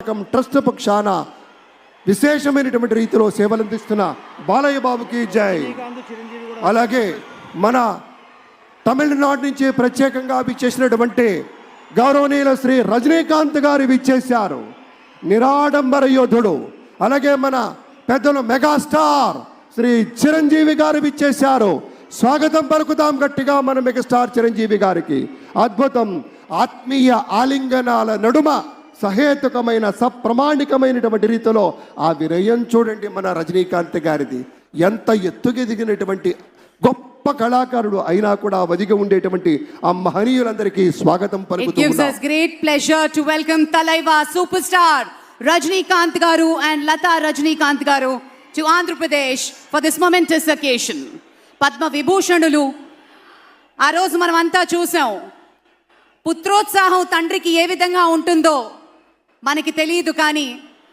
స్మారకం trust పక్షాన విశేషమైనటువంటి రీతిలో సేవలందిస్తున్న బాలయ్య బాబుకి జై. అలాగే మన తమిళనాడు నుంచి ప్రత్యేకంగా విచ్చేసినటువంటి గౌరవనీయుల శ్రీ రజనీకాంత్ గారు విచ్చేశారు, నిరాడంబర యోధుడు. అలాగే మన పెద్దలు మెగాస్టార్ శ్రీ చిరంజీవి గారు విచ్చేశారు. స్వాగతం పలుకుతాం గట్టిగా మన మెగాస్టార్ చిరంజీవి గారికి. అద్భుతం. ఆత్మీయ ఆలింగనాల నడుమ సహేతుకమైన సప్రమాణికమైనటువంటి రీతిలో ఆ వినయం చూడండి మన రజనీకాంత్ గారిది. ఎంత ఎత్తుకెదిగినటువంటి గొప్ప కళాకారుడు అయినా కూడా వదిగి ఉండేటువంటి ఆ మహనీయులందరికీ స్వాగతం పలుకుతూ It gives us great pleasure to welcome Talaiva superstar Rajnikant Garu and Lata Rajnikant Garu to Andhra Pradesh for this momentous occasion. Padma Vibhushanulu ఆ రోజు మనం అంతా చూసాం. పుత్రోత్సాహం తండ్రికి ఏ విధంగా ఉంటుందో మనకి తెలియదు, కానీ